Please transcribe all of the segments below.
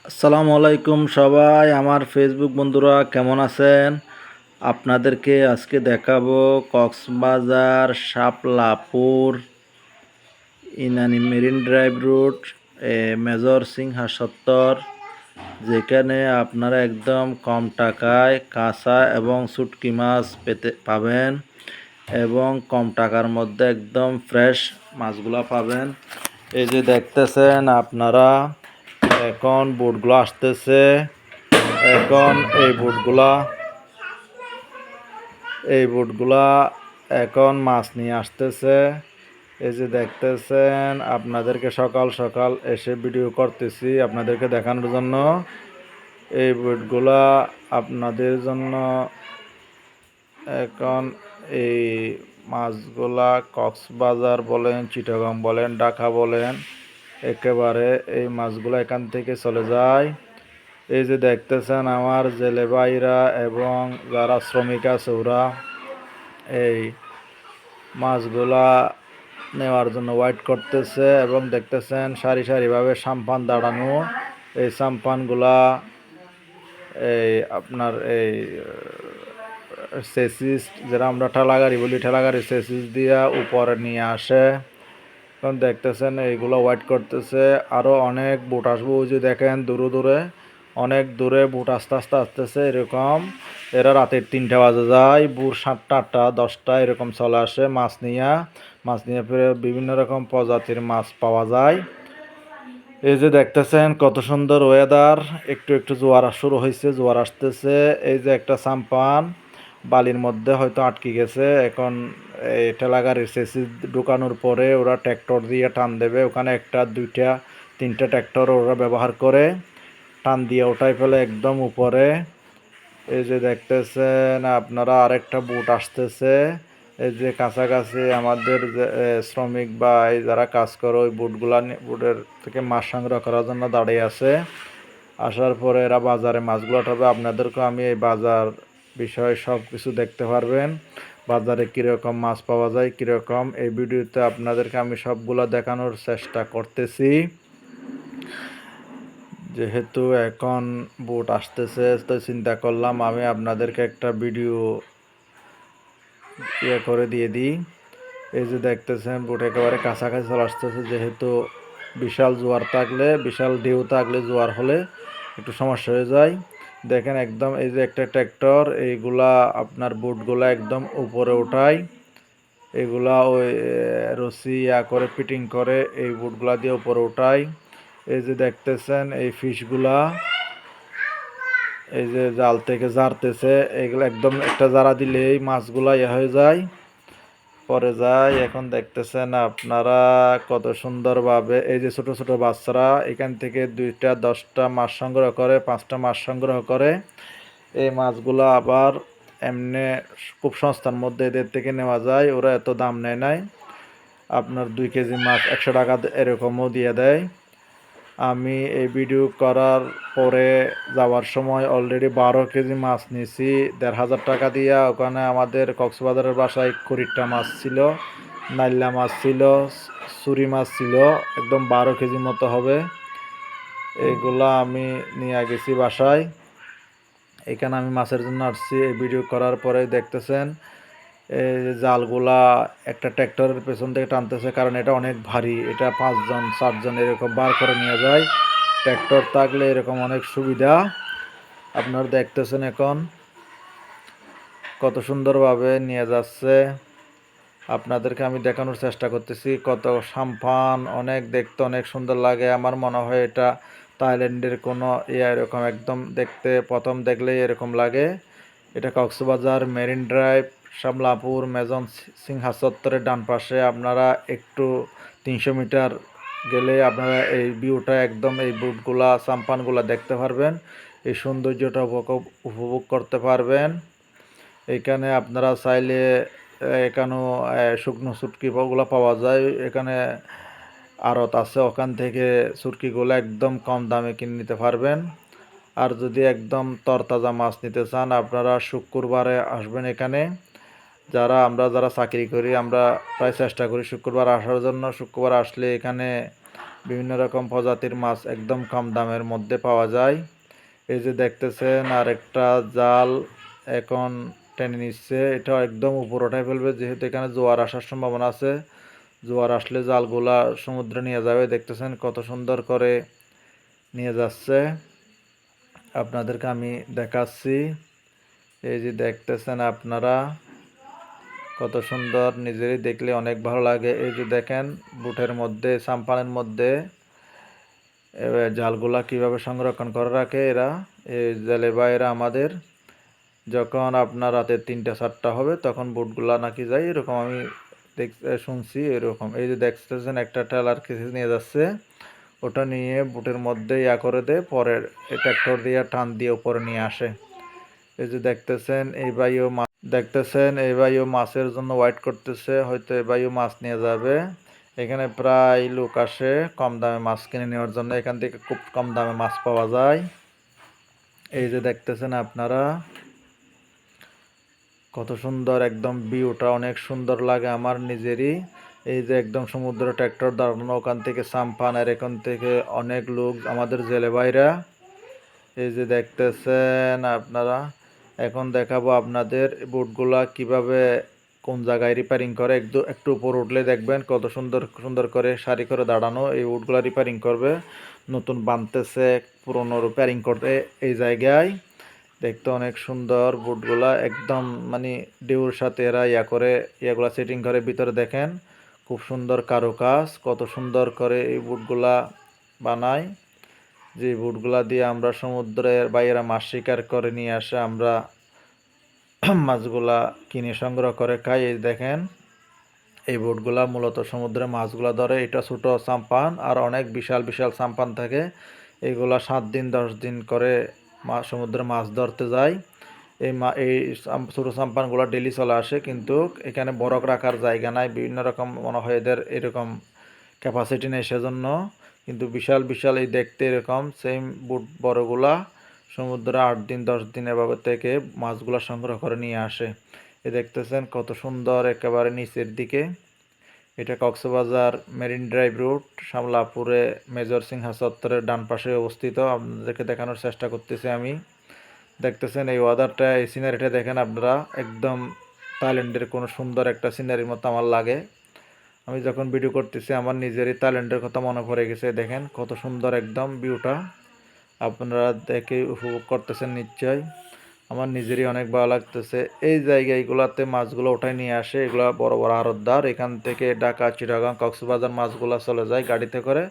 আসসালামু আলাইকুম সবাই, আমার ফেসবুক বন্ধুরা কেমন আছেন? আপনাদেরকে আজকে দেখাবো Cox's Bazar Shaplapur Inani marine drive route major Sinha সত্তর, যেখানে আপনারা একদম কম টাকায় কাঁচা এবং শুটকি মাছ পাবেন এবং কম টাকার মধ্যে একদম ফ্রেশ মাছগুলো পাবেন। এই যে দেখতেছেন আপনারা, এখন বোটগুলো আসতেছে। এখন এই বোটগুলা এখন মাছ নিয়ে আসতেছে। এই যে দেখতেছেন, আপনাদেরকে সকাল সকাল এসে ভিডিও করতেছি আপনাদেরকে দেখানোর জন্য। এই বোটগুলা আপনাদের জন্য এখন এই মাছগুলা কক্সবাজার বলেন, চিটাগং বলেন, ঢাকা বলেন, একেবারে এই মাছগুলো এখান থেকে চলে যায়। এই যে দেখতেছেন আমার জেলে ভাইরা এবং যারা শ্রমিক আছে ওরা এই মাছগুলা নেওয়ার জন্য ওয়েট করতেছে এবং দেখতেছেন সারি সারিভাবে সাম্পান দাঁড়ানো। এই সাম্পানগুলা এই আপনার এই সেসিস, যেটা আমরা ঠেলাগাড়ি বলি, ঠেলাগাড়ি সেসিস দিয়া উপরে নিয়ে আসে। এখন দেখতেছেন এইগুলো ওয়েট করতেছে। আরও অনেক বোট আসবো। ওই যে দেখেন দূরে দূরে অনেক দূরে বোট আস্তে আস্তে আসতেছে। এরকম এরা রাতের 3টা বাজে যায়, ভোর 7টা 8টা 10টা এরকম চলে আসে মাছ নিয়ে ফিরে বিভিন্ন রকম প্রজাতির মাছ পাওয়া যায়। এই যে দেখতেছেন কত সুন্দর ওয়েদার, একটু একটু জোয়ার শুরু হয়েছে, জোয়ার আসতেছে। এই যে একটা সাম্পান বালির মধ্যে হয়তো আটকে গেছে। এখন এই ঠেলাগাড়ির সেসিস ঢুকানোর পরে ওরা ট্র্যাক্টর দিয়ে টান দেবে। ওখানে 1টা 2টা 3টা ট্র্যাক্টর ওরা ব্যবহার করে টান দিয়ে ওঠাই ফেলে একদম উপরে। এই যে দেখতেছেন আপনারা, আরেকটা বোট আসতেছে। এই যে কাছাকাছি আমাদের যে শ্রমিক বা এই যারা কাজ করে ওই বোটের থেকে মাছ সংগ্রহ করার জন্য দাঁড়িয়ে আছে। আসার পরে এরা বাজারে মাছগুলো উঠাবে। আপনাদেরকে আমি এই বাজার বিষয়ে সব কিছু দেখতে পারবেন। বাজারে কীরকম মাছ পাওয়া যায়, কীরকম, এই ভিডিওতে আপনাদেরকে আমি সবগুলো দেখানোর চেষ্টা করতেছি। যেহেতু এখন বোট আসতেছে তো চিন্তা করলাম আমি আপনাদেরকে একটা ভিডিও করে দিয়ে দিই। এই যে দেখতেছেন বোট একেবারে কাছাকাছি চলে আসতেছে। যেহেতু বিশাল জোয়ার থাকলে, বিশাল ঢেউ থাকলে, জোয়ার হলে একটু সমস্যা হয়ে যায়। দেখেন একদম এই যে একটা ট্র্যাক্টর এইগুলা আপনার বোটগুলা একদম উপরে ওঠায়। এগুলা ওই রশি করে ফিটিং করে এই বোটগুলা দিয়ে উপরে ওঠায়। এই যে দেখতেছেন এই ফিশগুলা এই যে জাল থেকে জারতেছে। এগুলো একদম একটা জারা দিলেই মাছগুলা হয়ে যায়, পরে যায়। এখন দেখতেছেন আপনারা কত সুন্দরভাবে এই যে ছোট ছোট বাচ্চারা এখান থেকে 2টা 10টা মাছ সংগ্রহ করে, 5টা মাছ সংগ্রহ করে। এই মাছগুলো আবার এমনি খুব সস্তার মধ্যে এদের থেকে নেওয়া যায়। ওরা এত দাম নেয় নাই, আপনার 2 কেজি মাছ 100 টাকা এরকমও দিয়ে দেয়। আমি এই ভিডিও করার পরে যাওয়ার সময় অলরেডি 12 কেজি মাছ নিয়েছি 1500 টাকা দিয়া। ওখানে আমাদের কক্সবাজারের বাসায় কুড়িটা মাছ ছিল, নাইলা মাছ ছিল, সুরি মাছ ছিল, একদম 12 কেজি মতো হবে। এইগুলা আমি নিয়ে গেছি বাসায়। এখানে আমি মাছের জন্য আসছি। এই ভিডিও করার পরে দেখতেছেন এই জালগুলা একটা ট্র্যাক্টরের পেছন থেকে টানতেছে, কারণ এটা অনেক ভারী। এটা 5জন 7জন এরকম বার করে নিয়ে যায়। ট্র্যাক্টর থাকলে এরকম অনেক সুবিধা। আপনারা দেখতেছেন এখন কত সুন্দরভাবে নিয়ে যাচ্ছে। আপনাদেরকে আমি দেখানোর চেষ্টা করতেছি। কত সাম্পান, অনেক দেখতে অনেক সুন্দর লাগে। আমার মনে হয় এটা থাইল্যান্ডের কোনো এরকম একদম দেখতে প্রথম দেখলেই এরকম লাগে। এটা Cox's Bazar marine drive Shaplapur major Sinha চত্বরের ডান পাশে। আপনারা একটু 300 মিটার গেলে আপনারা এই ভিউটা একদম এই বোটগুলা সাম্পানগুলা দেখতে পারবেন। এই সৌন্দর্যটা উপভোগ করতে পারবেন। এখানে আপনারা চাইলে এখানেও শুকনো শুটকিগুলো পাওয়া যায়। এখানে আড়ত আছে, ওখান থেকে শুটকিগুলো একদম কম দামে কিনে নিতে পারবেন। আর যদি একদম তরতাজা মাছ নিতে চান আপনারা শুক্রবারে আসবেন এখানে। যারা চাকরি করি আমরা প্রায় চেষ্টা করি শুক্রবার আসার জন্য। শুক্রবার আসলে এখানে বিভিন্ন রকম প্রজাতির মাছ একদম কম দামের মধ্যে পাওয়া যায়। এই যে দেখতেছেন আরেকটা জাল এখন টেনে নিচ্ছে, এটা একদম উপর উঠায় ফেলবে, যেহেতু এখানে জোয়ার আসার সম্ভাবনা আছে। জোয়ার আসলে জালগুলা সমুদ্রে নিয়ে যাবে। দেখতেছেন কত সুন্দর করে নিয়ে যাচ্ছে, আপনাদেরকে আমি দেখাচ্ছি। এই যে দেখতেছেন আপনারা কত সুন্দর, নিজেরই দেখলে অনেক ভালো লাগে। এই যে দেখেন বুটের মধ্যে, সাম্পানের মধ্যে জালগুলা কিভাবে সংরক্ষণ করে রাখে এরা, এই জেলে ভাইয়েরা আমাদের। যখন আপনার রাতে 3টা-4টা হবে তখন বুটগুলা নাকি যায়, এরকম আমি শুনছি এরকম। এই যে দেখতেছেন একটা ট্রেলার কিছু নিয়ে যাচ্ছে, ওটা নিয়ে বুটের মধ্যে করে দেয়, পরের ট্র্যাক্টর দিয়ে টান দিয়ে উপরে নিয়ে আসে। এই যে দেখতেছেন এই ভাইও মাছের জন্য ওয়েট করতেছে, হয়তো এই ভাইও মাছ নিয়ে যাবে। এখানে প্রায় লোক আসে কম দামে মাছ কিনে নেওয়ার জন্য, এখান থেকে খুব কম দামে মাছ পাওয়া যায়। এই যে দেখতেছেন আপনারা কত সুন্দর, একদম ভিউটা অনেক সুন্দর লাগে আমার নিজেরই। এই যে একদম সমুদ্র ট্র্যাক্টর দাঁড়ানো, ওখান থেকে সাম্পান, আর এখান থেকে অনেক লোক আমাদের জেলে ভাইরা। এই যে দেখতেছেন আপনারা, এখন দেখাবো আপনাদের বুটগুলা কিভাবে কোন জায়গায় রিপেয়ারিং করে। একটু উপর উঠলে দেখবেন কত সুন্দর সুন্দর করে সারি করে দাঁড়ানো এই বুটগুলা রিপেয়ারিং করবে, নতুন বানতেছে, পুরনো রিপেয়ারিং করতে এই জায়গায়। দেখতে অনেক সুন্দর বুটগুলা, একদম মানে ডিউর সাথে এরা ইয়াগুলা সেটিং করে। ভিতরে দেখেন খুব সুন্দর কারুকাজ, কত সুন্দর করে এই বুটগুলা বানায়। যে বুটগুলা দিয়ে আমরা সমুদ্রের বাইরে মাছ শিকার করে নিয়ে আসে, আমরা মাছগুলা কিনে সংগ্রহ করে খাই। এই দেখেন এই বোটগুলা মূলত সমুদ্রে মাছগুলা ধরে। এটা ছোট সাম্পান, আর অনেক বিশাল বিশাল সাম্পান থাকে, এগুলা 7 দিন 10 দিন করে সমুদ্রে মাছ ধরতে যায়। এই ছোট সাম্পানগুলো ডেলি চলে আসে, কিন্তু এখানে বরফ রাখার জায়গা নাই, বিভিন্ন রকম মনে হয় এদের এরকম ক্যাপাসিটি নেই সেজন্য। কিন্তু বিশাল বিশাল এই দেখতে এরকম সেম বুট বড়গুলা সমুদ্রে 8 দিন 10 দিন এভাবে থেকে মাছগুলা সংগ্রহ করে নিয়ে আসে। এ দেখতেছেন কত সুন্দর, একেবারে নিচের দিকে। এটা কক্সবাজার মেরিন ড্রাইভ রুট, শামলাপুরে মেজর সিংহা চত্বরের ডান পাশে অবস্থিত। আপনাদেরকে দেখানোর চেষ্টা করতেছি আমি। দেখতেছেন এই ওয়াদারটা, এই সিনারিটা দেখেন আপনারা, একদম থাইল্যান্ডের কোনো সুন্দর একটা সিনারির মতো আমার লাগে। আমি যখন ভিডিও করতেছি আমার নিজেরই থাইল্যান্ডের কথা মনে পড়ে গেছে। দেখেন কত সুন্দর একদম ভিউটা, আপনারা দেখে উপভোগ করতেছেন নিশ্চয়। আমার নিজেরই অনেক ভালো লাগতেছে। এই জায়গাগুলোতে মাছগুলো উঠায় নিয়ে আসে, এগুলো বড় বড় আড়তদার, এখান থেকে ঢাকা, চিটাগাং, কক্সবাজার মাছগুলো চলে যায় গাড়িতে করে।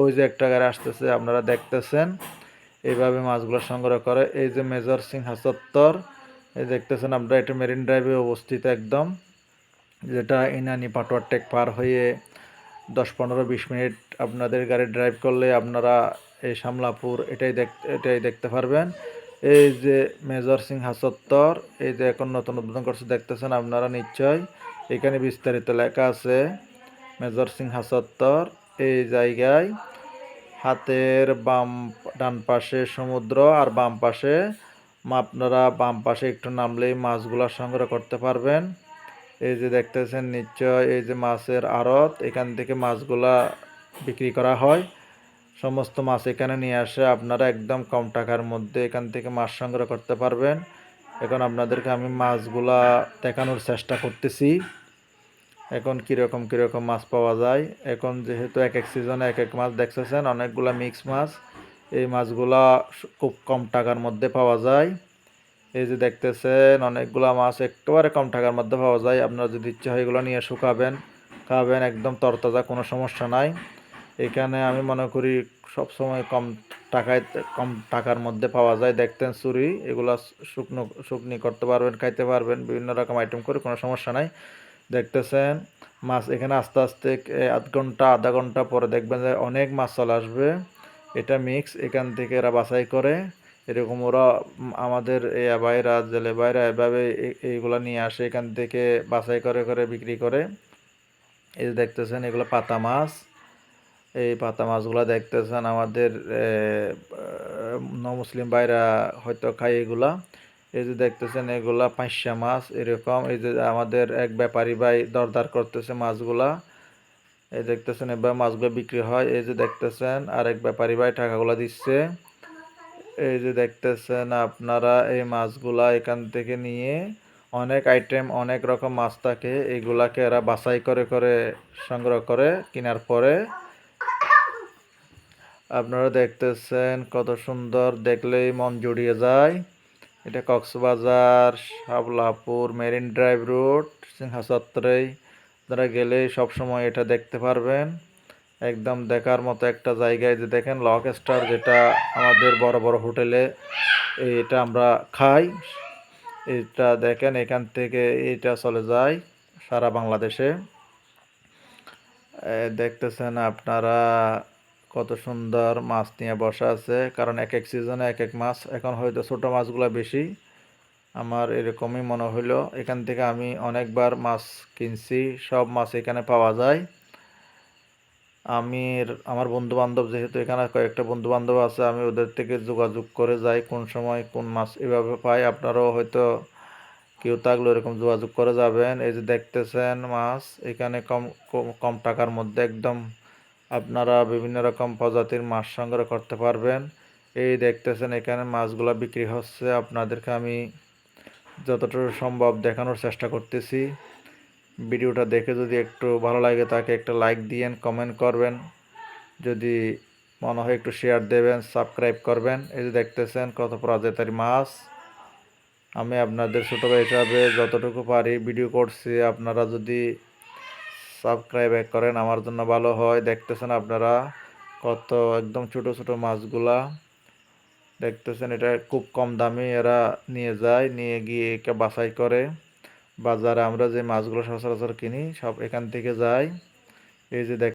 ওই যে একটা গাড়ি আসতেছে আপনারা দেখতেছেন, এইভাবে মাছগুলো সংগ্রহ করে। এই যে মেজর সিংহা চত্বর, এই দেখতেছেন আপনারা, এটা মেরিন ড্রাইভে অবস্থিত একদম, যেটা ইনানি পাটোয়ার টেক পার হয়ে 10-15-20 মিনিট আপনাদের গাড়ি ড্রাইভ করলে আপনারা এই শামলাপুর এটাই দেখতে পারবেন। এই যে মেজর সিংহা চত্বর, এই যে এখন নতুন উদ্বোধন করছে দেখতেছেন আপনারা নিশ্চয়, এখানে বিস্তারিত লেখা আছে মেজর সিংহা চত্বর। এই জায়গায় হাতের ডান পাশে সমুদ্র, আর বাম পাশে আপনারা বাম পাশে একটু নামলেই মাছগুলা সংগ্রহ করতে পারবেন। এই যে দেখতেছেন নিশ্চয়, এই যে মাছের আড়ত, এখান থেকে মাছগুলা বিক্রি করা হয়। সমস্ত মাছ এখানে নিয়ে আসে, আপনারা একদম কম টাকার মধ্যে এখান থেকে মাছ সংগ্রহ করতে পারবেন। এখন আপনাদেরকে আমি মাছগুলা দেখানোর চেষ্টা করতেছি, এখন কীরকম কীরকম মাছ পাওয়া যায়। এখন যেহেতু এক এক সিজনে এক এক মাছ দেখতেছেন, অনেকগুলা মিক্স মাছ, এই মাছগুলা খুব কম টাকার মধ্যে পাওয়া যায়। এই যে দেখতেছেন অনেকগুলা মাছ একেবারে কম টাকার মধ্যে পাওয়া যায়। আপনারা যদি ইচ্ছা হয় এগুলো নিয়ে শুকাবেন, খাবেন, একদম তরতাজা, কোনো সমস্যা নাই। এখানে আমি মনে করি সবসময় কম টাকার মধ্যে পাওয়া যায়। দেখতেন চুরি, এগুলা শুকনি করতে পারবেন, খাইতে পারবেন, বিভিন্ন রকম আইটেম করে, কোনো সমস্যা নাই। দেখতেছেন মাছ এখানে আস্তে আস্তে আধা ঘন্টা পরে দেখবেন যে অনেক মাছ চলে আসবে। এটা মিক্স, এখান থেকে এরা বাছাই করে, এরকম ওরা আমাদের বাইরা জেলে বাইরা এভাবে এইগুলা নিয়ে আসে, এখান থেকে বাছাই করে করে বিক্রি করে। এই যে দেখতেছেন এগুলো পাতা মাছ, এই পাতা মাছগুলো দেখতেছেন আমাদের মুসলিম ভাইরা হয়তো খায় এগুলা। এই যে দেখতেছেন এগুলা পাঁচশা মাছ এরকম। এই যে আমাদের এক ব্যাপারী ভাই দরদার করতেছে মাছগুলা। এই দেখতেছেন এবার মাছগুলো বিক্রি হয়। এই যে দেখতেছেন আরেক ব্যাপারী ভাই টাকাগুলা দিচ্ছে। এই যে দেখতেছেন আপনারা এই মাছগুলা এখান থেকে নিয়ে অনেক আইটেম অনেক রকম মাছ থাকে, এগুলাকে এরা বাছাই করে করে সংগ্রহ করে কেনার পরে আপনারা দেখতেছেন কত সুন্দর, দেখলেই মন জুড়িয়ে যায়। এটা Cox's Bazar Shaplapur marine drive road সিংহাচত্বরেই আপনারা গেলেই সবসময় এটা দেখতে পারবেন। একদম দেখার মতো একটা জায়গায়। যে দেখেন লক স্টার, যেটা আমাদের বড় বড় হোটেলে এটা আমরা খাই, এটা দেখেন এখান থেকে এটা চলে যায় সারা বাংলাদেশে। দেখতেছেন আপনারা কত সুন্দর মাছ নিয়ে বসা আছে, কারণ এক এক সিজনে এক এক মাছ। এখন হয়তো ছোট মাছগুলো বেশি, আমার এরকমই মনে হইলো। এখান থেকে আমি অনেকবার মাছ কিনছি, সব মাছ এখানে পাওয়া যায়। আমার বন্ধু বান্ধব, যেহেতু এখানে কয়েকটা বন্ধু বান্ধব আছে, আমি ওদের থেকে যোগাযোগ করে যাই কোন সময় কোন মাছ এভাবে পাই। আপনারাও হয়তো কেউ থাকলে এরকম যোগাযোগ করে যাবেন। এই যে দেখতেছেন মাছ এখানে কম কম কম টাকার মধ্যে একদম আপনারা বিভিন্ন রকম প্রজাতির মাছ সংগ্রহ করতে পারবেন। এই দেখতেছেন এখানে মাছগুলা বিক্রি হচ্ছে, আপনাদেরকে আমি যতটুকু সম্ভব দেখানোর চেষ্টা করতেছি। ভিডিওটা দেখে যদি একটু ভালো লাগে তাকে একটা লাইক দিয়েন, কমেন্ট করবেন, যদি মনে হয় একটু শেয়ার দেবেন, সাবস্ক্রাইব করবেন। এই যে দেখতেছেন কত প্রজাতির মাছ। আমি আপনাদের ছোটো ভাই হিসাবে যতটুকু পারি ভিডিও করছি, আপনারা যদি সাবস্ক্রাইব করেন আমার জন্য ভালো হয়। দেখতেছেন আপনারা কত একদম ছোট ছোট মাছগুলা দেখতেছেন, এটা খুব কম দামে এরা নিয়ে যায়, নিয়ে গিয়ে একে বাছাই করে। বাজারে আমরা যে মাছগুলো সচরাচর কিনি সব এখান থেকে যায়। এই যে